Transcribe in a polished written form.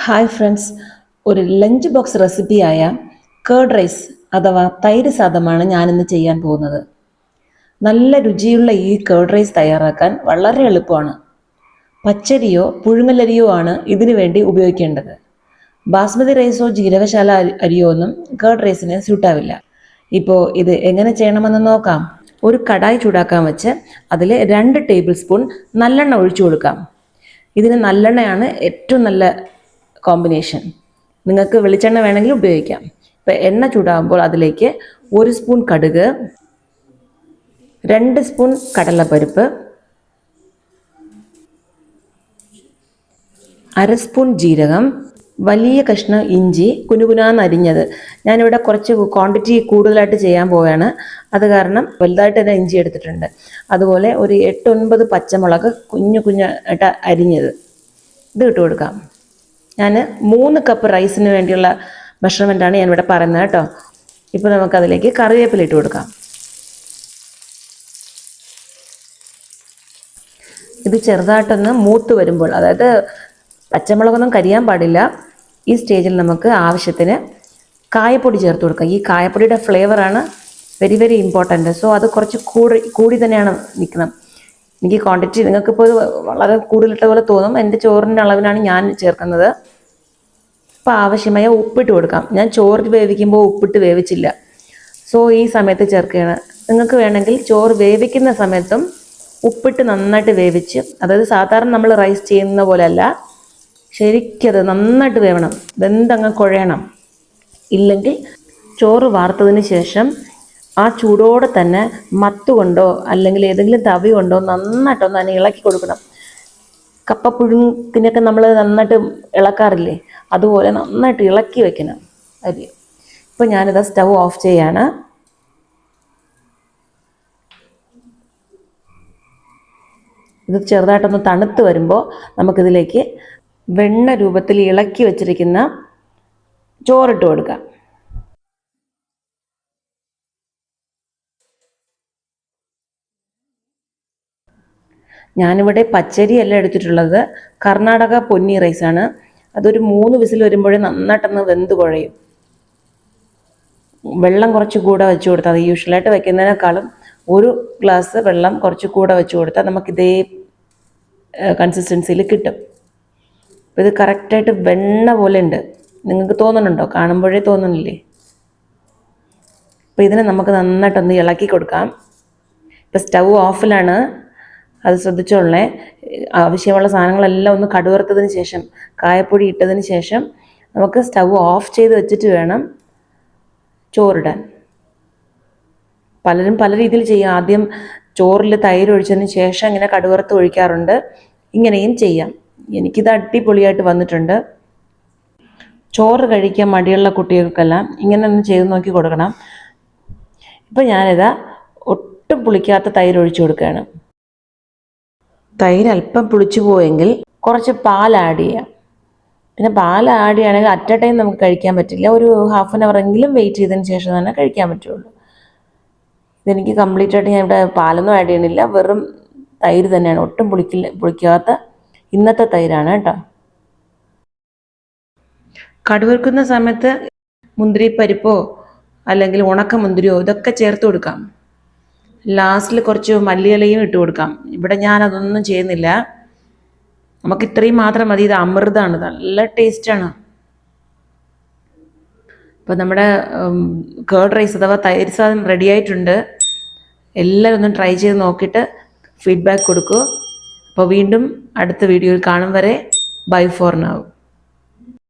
Hi friends, ഒരു lunch box റെസിപ്പിയായ curd rice അഥവാ തൈര് സാദമാണ് ഞാനിന്ന് ചെയ്യാൻ പോകുന്നത്. നല്ല രുചിയുള്ള ഈ കേർഡ് റൈസ് തയ്യാറാക്കാൻ വളരെ എളുപ്പമാണ്. പച്ചരിയോ പുഴുങ്ങലരിയോ ആണ് ഇതിനു വേണ്ടി ഉപയോഗിക്കേണ്ടത്. ബാസ്മതി റൈസോ ജീരകശാല അരിയോ ഒന്നും കേർഡ് റൈസിന് സ്യൂട്ടാവില്ല. ഇപ്പോൾ ഇത് എങ്ങനെ ചെയ്യണമെന്ന് നോക്കാം. ഒരു കടായി ചൂടാക്കാൻ വെച്ച് അതിൽ 2 ടേബിൾ സ്പൂൺ നല്ലെണ്ണ ഒഴിച്ചു കൊടുക്കാം. ഇതിന് നല്ലെണ്ണയാണ് ഏറ്റവും നല്ല കോമ്പിനേഷൻ. നിങ്ങൾക്ക് വെളിച്ചെണ്ണ വേണമെങ്കിൽ ഉപയോഗിക്കാം. ഇപ്പം എണ്ണ ചൂടാകുമ്പോൾ അതിലേക്ക് 1 സ്പൂൺ കടുക്, 2 സ്പൂൺ കടലപ്പരിപ്പ്, 1/2 സ്പൂൺ ജീരകം, വലിയ കഷ്ണം ഇഞ്ചി കുനുകുനാന്ന് അരിഞ്ഞത്. ഞാനിവിടെ കുറച്ച് ക്വാണ്ടിറ്റി കൂടുതലായിട്ട് ചെയ്യാൻ പോവുകയാണ്, അത് കാരണം വലുതായിട്ട് തന്നെ ഇഞ്ചി എടുത്തിട്ടുണ്ട്. അതുപോലെ ഒരു 8-9 പച്ചമുളക് കുഞ്ഞു കുഞ്ഞായിട്ട് അരിഞ്ഞത് ഇത് ഇട്ട് കൊടുക്കാം. ഞാൻ 3 കപ്പ് റൈസിന് വേണ്ടിയുള്ള മെഷർമെൻറ്റാണ് ഞാനിവിടെ പറയുന്നത് കേട്ടോ. ഇപ്പോൾ നമുക്കതിലേക്ക് കറിവേപ്പില ഇട്ട് കൊടുക്കാം. ഇത് ചെറുതായിട്ടൊന്ന് മൂത്ത് വരുമ്പോൾ, അതായത് പച്ചമുളകൊന്നും കരിയാൻ പാടില്ല, ഈ സ്റ്റേജിൽ നമുക്ക് ആവശ്യത്തിന് കായപ്പൊടി ചേർത്ത് കൊടുക്കാം. ഈ കായപ്പൊടിയുടെ ഫ്ലേവറാണ് വെരി വെരി ഇമ്പോർട്ടൻറ്റ്. സോ അത് കുറച്ച് കൂടി തന്നെയാണ് നിൽക്കണം. എനിക്ക് ക്വാണ്ടിറ്റി നിങ്ങൾക്കിപ്പോൾ ഇത് വളരെ കൂടുതലിട്ട പോലെ തോന്നും. എൻ്റെ ചോറിൻ്റെ അളവിനാണ് ഞാൻ ചേർക്കുന്നത്. ഇപ്പോൾ ആവശ്യമായ ഉപ്പിട്ട് കൊടുക്കാം. ഞാൻ ചോറ് വേവിക്കുമ്പോൾ ഉപ്പിട്ട് വേവിച്ചില്ല, സോ ഈ സമയത്ത് ചേർക്കുകയാണ്. നിങ്ങൾക്ക് വേണമെങ്കിൽ ചോറ് വേവിക്കുന്ന സമയത്തും ഉപ്പിട്ട് നന്നായിട്ട് വേവിച്ച്, അതായത് സാധാരണ നമ്മൾ റൈസ് ചെയ്യുന്ന പോലെ അല്ല, ശരിക്കത് നന്നായിട്ട് വേവണം, വെന്തങ്ങ് കുഴയണം. ഇല്ലെങ്കിൽ ചോറ് വാർത്തതിന് ശേഷം ആ ചൂടോടെ തന്നെ മത്ത് കൊണ്ടോ അല്ലെങ്കിൽ ഏതെങ്കിലും തവി കൊണ്ടോ നന്നായിട്ടൊന്ന് അതിനെ ഇളക്കി കൊടുക്കണം. കപ്പ പുഴുങ്ങിനൊക്കെ നമ്മൾ നന്നായിട്ട് ഇളക്കാറില്ലേ, അതുപോലെ നന്നായിട്ട് ഇളക്കി വെക്കണം അരി. ഇപ്പോൾ ഞാനിത് സ്റ്റൗ ഓഫ് ചെയ്യാണ്. ഇത് ചെറുതായിട്ടൊന്ന് തണുത്ത് വരുമ്പോൾ നമുക്കിതിലേക്ക് വെണ്ണ രൂപത്തിൽ ഇളക്കി വെച്ചിരിക്കുന്ന ചോറിട്ട് കൊടുക്കാം. ഞാനിവിടെ പച്ചരിയല്ല എടുത്തിട്ടുള്ളത്, കർണാടക പൊന്നി റൈസാണ്. അതൊരു 3 വിസിൽ വരുമ്പോഴേ നന്നായിട്ടൊന്ന് വെന്ത് കുഴയും. വെള്ളം കുറച്ച് കൂടെ വെച്ച് കൊടുത്താൽ, അത് യൂഷ്വലായിട്ട് വയ്ക്കുന്നതിനേക്കാളും 1 ഗ്ലാസ് വെള്ളം കുറച്ച് കൂടെ വെച്ച് കൊടുത്താൽ നമുക്കിതേ കൺസിസ്റ്റൻസിയിൽ കിട്ടും. അപ്പോൾ ഇത് കറക്റ്റായിട്ട് വെണ്ണ പോലെ ഉണ്ട്. നിങ്ങൾക്ക് തോന്നുന്നുണ്ടോ? കാണുമ്പോഴേ തോന്നുന്നില്ലേ? അപ്പോൾ ഇതിനെ നമുക്ക് നന്നായിട്ടൊന്ന് ഇളക്കി കൊടുക്കാം. ഇപ്പോൾ സ്റ്റൗ ഓഫിലാണ്, അത് ശ്രദ്ധിച്ചോളേ. ആവശ്യമുള്ള സാധനങ്ങളെല്ലാം ഒന്ന് കടുവറുത്തതിന് ശേഷം, കായപ്പൊടി ഇട്ടതിന് ശേഷം നമുക്ക് സ്റ്റൗ ഓഫ് ചെയ്ത് വെച്ചിട്ട് വേണം ചോറിടാൻ. പലരും പല രീതിയിൽ ചെയ്യും. ആദ്യം ചോറിൽ തൈര് ഒഴിച്ചതിന് ശേഷം ഇങ്ങനെ കടുവറുത്ത് ഒഴിക്കാറുണ്ട്. ഇങ്ങനെയും ചെയ്യാം. എനിക്കിത് അടിപൊളിയായിട്ട് വന്നിട്ടുണ്ട്. ചോറ് കഴിക്കാൻ മടിയുള്ള കുട്ടികൾക്കെല്ലാം ഇങ്ങനെ ഒന്ന് ചെയ്ത് നോക്കി കൊടുക്കണം. ഇപ്പം ഞാനിതാ ഒട്ടും പുളിക്കാത്ത തൈര് ഒഴിച്ചു കൊടുക്കുകയാണ്. തൈര് അല്പം പുളിച്ചു പോയെങ്കിൽ കുറച്ച് പാൽ ആഡ് ചെയ്യാം. പിന്നെ പാൽ ആഡ് ചെയ്യുകയാണെങ്കിൽ അറ്റ് എ ടൈം നമുക്ക് കഴിക്കാൻ പറ്റില്ല, ഒരു ഹാഫ് ആൻ അവർ എങ്കിലും വെയിറ്റ് ചെയ്തതിന് ശേഷം തന്നെ കഴിക്കാൻ പറ്റുള്ളൂ. ഇതെനിക്ക് കംപ്ലീറ്റ് ആയിട്ട് ഞാൻ ഇവിടെ പാലൊന്നും ആഡ് ചെയ്യണില്ല, വെറും തൈര് തന്നെയാണ്. ഒട്ടും പുളിക്കാത്ത ഇന്നത്തെ തൈരാണ് കേട്ടോ. കടുവറുക്കുന്ന സമയത്ത് മുന്തിരി പരിപ്പോ അല്ലെങ്കിൽ ഉണക്ക മുന്തിരിയോ ഇതൊക്കെ ചേർത്ത് കൊടുക്കാം. ലാസ്റ്റിൽ കുറച്ച് മല്ലിയിലയും ഇട്ട് കൊടുക്കാം. ഇവിടെ ഞാനതൊന്നും ചെയ്യുന്നില്ല. നമുക്ക് ഇത്രയും മാത്രം മതി. ഇത് അമൃതമാണ്, നല്ല ടേസ്റ്റാണ്. അപ്പോൾ നമ്മുടെ കേർഡ് റൈസ് അഥവാ തൈര് സാദം റെഡി ആയിട്ടുണ്ട്. എല്ലാവരും ഒന്ന് ട്രൈ ചെയ്ത് നോക്കിയിട്ട് ഫീഡ്ബാക്ക് കൊടുക്കൂ. അപ്പോൾ വീണ്ടും അടുത്ത വീഡിയോയിൽ കാണും വരെ ബൈ ഫോർ നൗ.